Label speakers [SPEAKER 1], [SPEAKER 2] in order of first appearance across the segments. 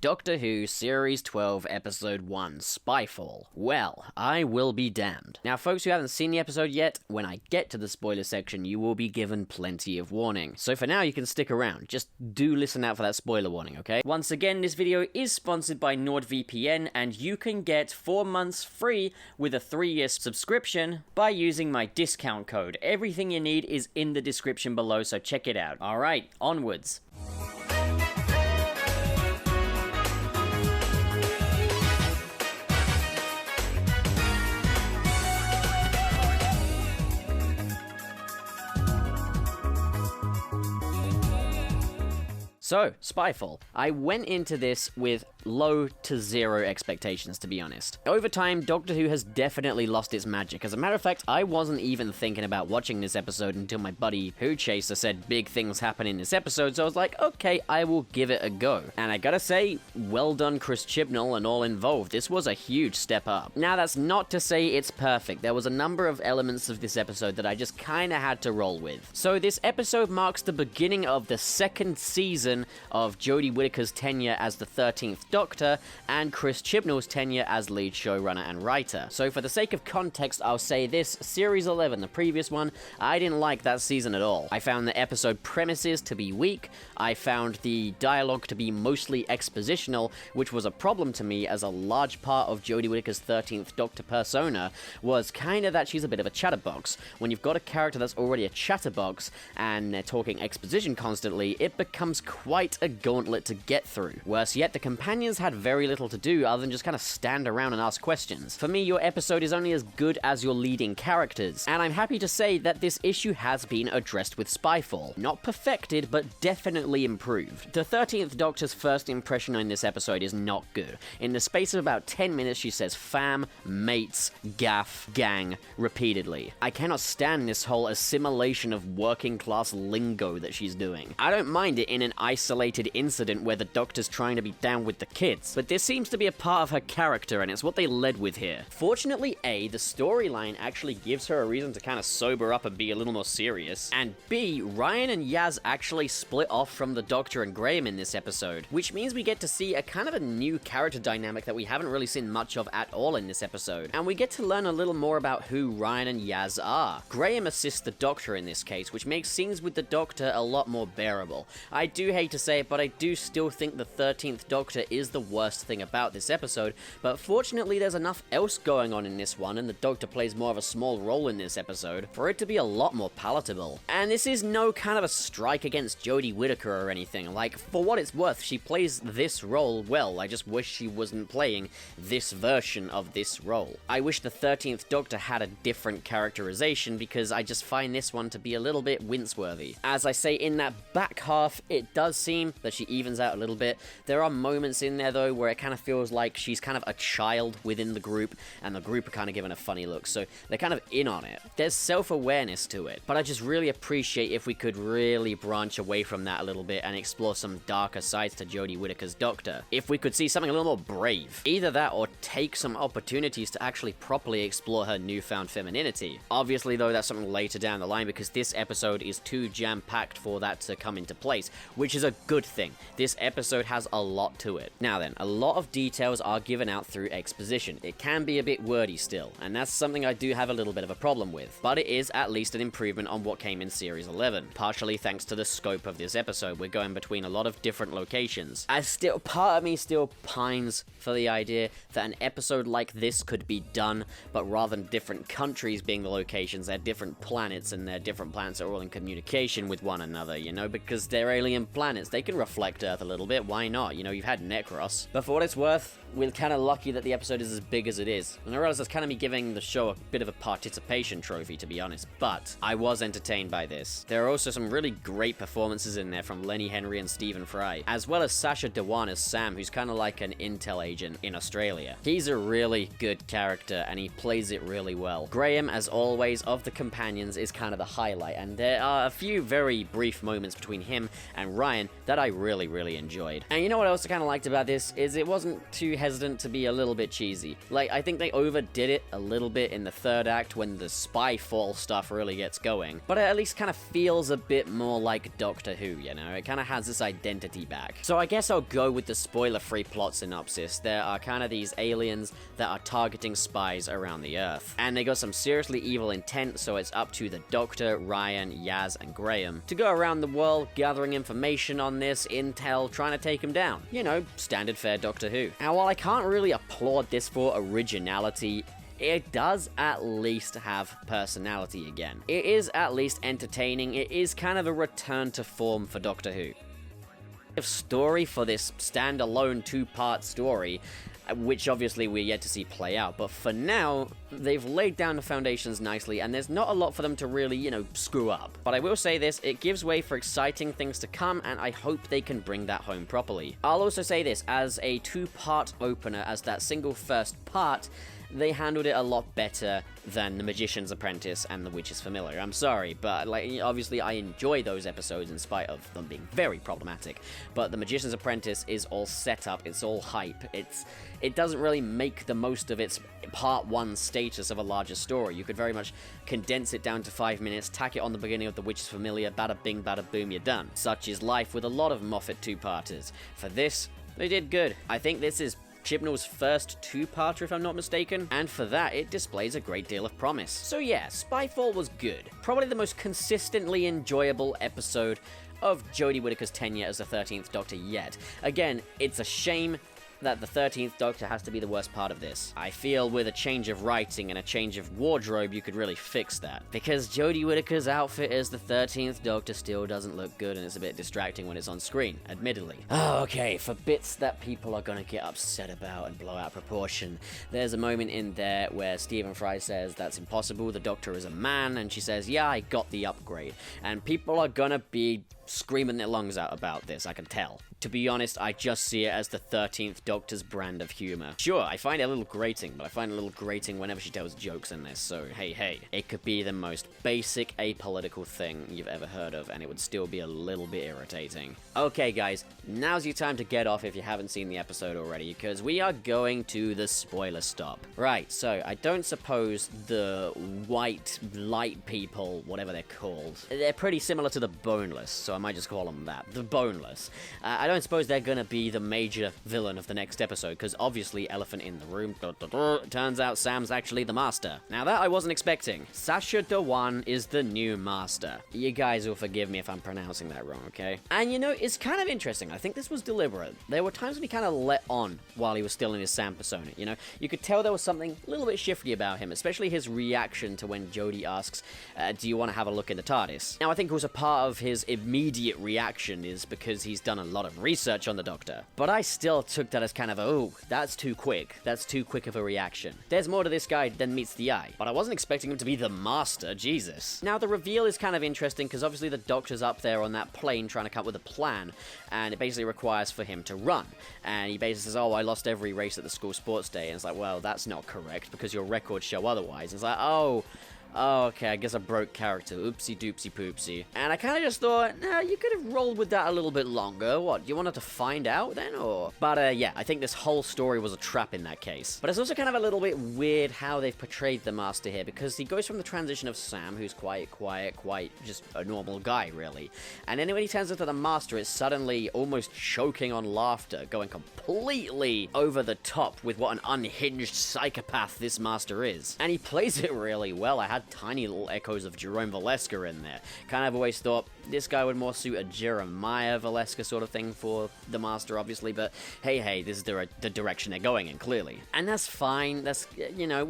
[SPEAKER 1] Doctor Who Series 12 Episode 1, Spyfall. Well, I will be damned. Now folks who haven't seen the episode yet, when I get to the spoiler section you will be given plenty of warning. So for now you can stick around, just do listen out for that spoiler warning, okay? Once again, this video is sponsored by NordVPN and you can get 4 months free with a 3-year subscription by using my discount code. Everything you need is in the description below, so check it out. Alright, onwards. So, Spyfall. I went into this with low to zero expectations, to be honest. Over time, Doctor Who has definitely lost its magic. As a matter of fact, I wasn't even thinking about watching this episode until my buddy Who Chaser said big things happen in this episode, so I was like, okay, I will give it a go. And I gotta say, well done Chris Chibnall and all involved. This was a huge step up. Now, that's not to say it's perfect. There was a number of elements of this episode that I just kinda had to roll with. So this episode marks the beginning of the second season of Jodie Whittaker's tenure as the 13th Doctor and Chris Chibnall's tenure as lead showrunner and writer. So for the sake of context, I'll say this: Series 11, the previous one, I didn't like that season at all. I found the episode premises to be weak, I found the dialogue to be mostly expositional, which was a problem to me as a large part of Jodie Whittaker's 13th Doctor persona was kinda that she's a bit of a chatterbox. When you've got a character that's already a chatterbox and they're talking exposition constantly, it becomes quite a gauntlet to get through. Worse yet, the companions had very little to do other than just kind of stand around and ask questions. For me, your episode is only as good as your leading characters, and I'm happy to say that this issue has been addressed with Spyfall. Not perfected, but definitely improved. The 13th Doctor's first impression in this episode is not good. In the space of about 10 minutes, she says fam, mates, gaff, gang, repeatedly. I cannot stand this whole assimilation of working class lingo that she's doing. I don't mind it in an isolated incident where the Doctor's trying to be down with the kids, but this seems to be a part of her character and it's what they led with here. Fortunately, A, the storyline actually gives her a reason to kind of sober up and be a little more serious, and B, Ryan and Yaz actually split off from the Doctor and Graham in this episode, which means we get to see a kind of a new character dynamic that we haven't really seen much of at all in this episode, and we get to learn a little more about who Ryan and Yaz are. Graham assists the Doctor in this case, which makes scenes with the Doctor a lot more bearable. I do hate to say it, but I do still think the 13th Doctor is the worst thing about this episode, but fortunately there's enough else going on in this one, and the Doctor plays more of a small role in this episode, for it to be a lot more palatable. And this is no kind of a strike against Jodie Whittaker or anything. Like, for what it's worth, she plays this role well. I just wish she wasn't playing this version of this role. I wish the 13th Doctor had a different characterization, because I just find this one to be a little bit wince-worthy. As I say, in that back half, it does seem that she evens out a little bit. There are moments in there though where it kind of feels like she's kind of a child within the group, and the group are kind of giving a funny look, so they're kind of in on it. There's self-awareness to it, but I just really appreciate if we could really branch away from that a little bit and explore some darker sides to Jodie Whittaker's Doctor. If we could see something a little more brave. Either that or take some opportunities to actually properly explore her newfound femininity. Obviously though, that's something later down the line, because this episode is too jam-packed for that to come into place, which is a good thing. This episode has a lot to it. Now then, a lot of details are given out through exposition. It can be a bit wordy still, and that's something I do have a little bit of a problem with, but it is at least an improvement on what came in Series 11, partially thanks to the scope of this episode. We're going between a lot of different locations. Part of me still pines for the idea that an episode like this could be done, but rather than different countries being the locations, they're different planets, and their different planets are all in communication with one another, you know, because they're alien planets. They can reflect Earth a little bit, why not? You know, you've had Necros. But for what it's worth, we're kind of lucky that the episode is as big as it is. And I realize that's kind of me giving the show a bit of a participation trophy, to be honest, but I was entertained by this. There are also some really great performances in there from Lenny Henry and Stephen Fry, as well as Sasha Dhawan as Sam, who's kind of like an intel agent in Australia. He's a really good character, and he plays it really well. Graham, as always, of the companions, is kind of the highlight, and there are a few very brief moments between him and Ryan Ryan that I really, really enjoyed. And you know what I also kind of liked about this is it wasn't too hesitant to be a little bit cheesy. Like, I think they overdid it a little bit in the third act when the Spyfall stuff really gets going, but it at least kind of feels a bit more like Doctor Who, you know? It kind of has this identity back. So I guess I'll go with the spoiler-free plot synopsis. There are kind of these aliens that are targeting spies around the Earth, and they got some seriously evil intent, so it's up to the Doctor, Ryan, Yaz, and Graham to go around the world gathering information on this, intel, trying to take them down. You know, standard fare Doctor Who. Now, while I can't really applaud this for originality, it does at least have personality again. It is at least entertaining. It is kind of a return to form for Doctor Who. Story for this standalone two-part story, which obviously we're yet to see play out, but for now, they've laid down the foundations nicely, and there's not a lot for them to really, you know, screw up. But I will say this, it gives way for exciting things to come, and I hope they can bring that home properly. I'll also say this, as a two-part opener, as that single first part, they handled it a lot better than The Magician's Apprentice and The Witch's Familiar. I'm sorry, but like, obviously I enjoy those episodes in spite of them being very problematic. But The Magician's Apprentice is all set up, it's all hype, it doesn't really make the most of its part one status of a larger story. You could very much condense it down to 5 minutes, tack it on the beginning of The Witch's Familiar, bada bing, bada boom, you're done. Such is life with a lot of Moffat two-parters. For this, they did good. I think this is Chibnall's first two-parter, if I'm not mistaken, and for that, it displays a great deal of promise. So yeah, Spyfall was good. Probably the most consistently enjoyable episode of Jodie Whittaker's tenure as the 13th Doctor yet. Again, it's a shame that the 13th Doctor has to be the worst part of this. I feel with a change of writing and a change of wardrobe, you could really fix that. Because Jodie Whittaker's outfit as the 13th Doctor still doesn't look good, and it's a bit distracting when it's on screen, admittedly. Oh, okay, for bits that people are gonna get upset about and blow out proportion, there's a moment in there where Stephen Fry says that's impossible, the Doctor is a man, and she says, yeah, I got the upgrade. And people are gonna be screaming their lungs out about this, I can tell. To be honest, I just see it as the 13th Doctor's brand of humor. Sure, I find it a little grating, but I find it a little grating whenever she tells jokes in this, so hey. It could be the most basic apolitical thing you've ever heard of, and it would still be a little bit irritating. Okay, guys, now's your time to get off if you haven't seen the episode already, because we are going to the spoiler stop. Right, so I don't suppose the white light people, whatever they're called, they're pretty similar to the boneless, so I might just call them that. The boneless. I don't suppose they're gonna be the major villain of the next episode, because obviously elephant in the room, turns out Sam's actually the master. Now that I wasn't expecting. Sasha Dewan is the new master. You guys will forgive me if I'm pronouncing that wrong, okay? And you know, it's kind of interesting. I think this was deliberate. There were times when he kind of let on while he was still in his Sam persona, you know? You could tell there was something a little bit shifty about him, especially his reaction to when Jodie asks, do you want to have a look in the TARDIS? Now, I think also part of his immediate reaction is because he's done a lot of research on the Doctor. But I still took that as kind of, oh, that's too quick. That's too quick of a reaction. There's more to this guy than meets the eye. But I wasn't expecting him to be the master, Jesus. Now, the reveal is kind of interesting because obviously the Doctor's up there on that plane trying to come up with a plan, and it basically requires for him to run. And he basically says, oh, I lost every race at the school sports day. And it's like, well, that's not correct because your records show otherwise. And it's like, oh, okay, I guess I broke character. Oopsie doopsie poopsie. And I kind of just thought, nah, you could have rolled with that a little bit longer. What, you wanted to find out then, or? But, yeah, I think this whole story was a trap in that case. But it's also kind of a little bit weird how they've portrayed the Master here, because he goes from the transition of Sam, who's quite just a normal guy, really. And then when he turns into the Master, it's suddenly almost choking on laughter, going completely over the top with what an unhinged psychopath this Master is. And he plays it really well. I had tiny little echoes of Jerome Valeska in there. Kind of always thought this guy would more suit a Jeremiah Valeska sort of thing for the Master, obviously, but hey, this is the direction they're going in, clearly. And that's fine. That's, you know,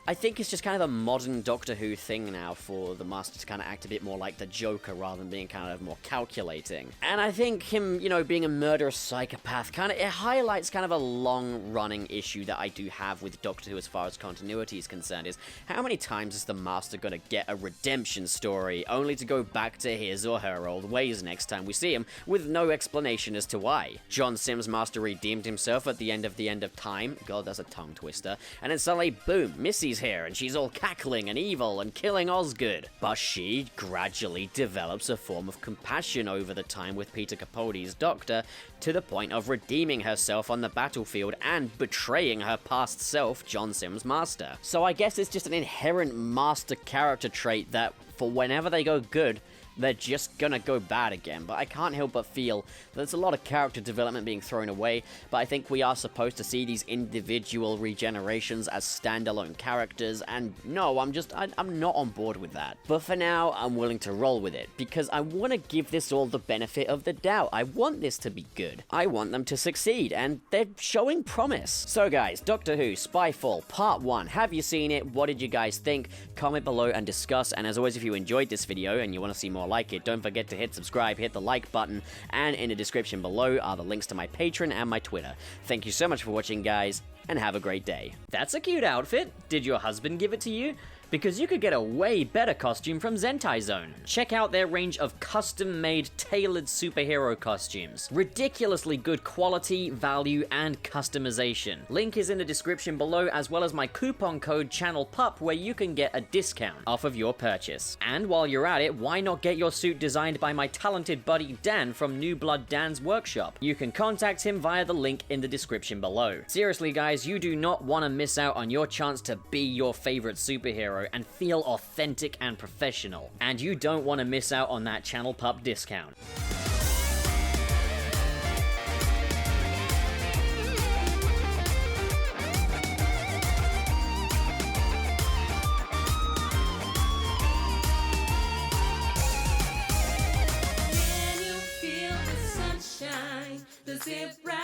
[SPEAKER 1] I think it's just kind of a modern Doctor Who thing now for the Master to kind of act a bit more like the Joker rather than being kind of more calculating. And I think him, you know, being a murderous psychopath, it highlights kind of a long-running issue that I do have with Doctor Who as far as continuity is concerned, is how many times is the Master gonna get a redemption story only to go back to his or her old ways next time we see him with no explanation as to why? John Sims' Master redeemed himself at the end of time. God, that's a tongue twister. And then suddenly, boom, Missy's Capaldi's here, and she's all cackling and evil and killing Osgood. But she gradually develops a form of compassion over the time with Peter Capaldi's Doctor, to the point of redeeming herself on the battlefield and betraying her past self, John Sims' master. So I guess it's just an inherent master character trait that, for whenever they go good, they're just gonna go bad again. But I can't help but feel that there's a lot of character development being thrown away, but I think we are supposed to see these individual regenerations as standalone characters, and no, I'm not on board with that. But for now, I'm willing to roll with it, because I want to give this all the benefit of the doubt. I want this to be good. I want them to succeed, and they're showing promise. So guys, Doctor Who, Spyfall, Part 1. Have you seen it? What did you guys think? Comment below and discuss, and as always, if you enjoyed this video and you want to see more like it, don't forget to hit subscribe, hit the like button, and in the description below are the links to my Patreon and my Twitter. Thank you so much for watching, guys, and have a great day. That's a cute outfit. Did your husband give it to you? Because you could get a way better costume from Zentai Zone. Check out their range of custom-made, tailored superhero costumes. Ridiculously good quality, value, and customization. Link is in the description below, as well as my coupon code CHANNELPUP, where you can get a discount off of your purchase. And while you're at it, why not get your suit designed by my talented buddy Dan from New Blood Dan's workshop? You can contact him via the link in the description below. Seriously guys, you do not want to miss out on your chance to be your favorite superhero and feel authentic and professional. And you don't want to miss out on that Channel Pup discount.
[SPEAKER 2] Can you feel the sunshine? Does it bright?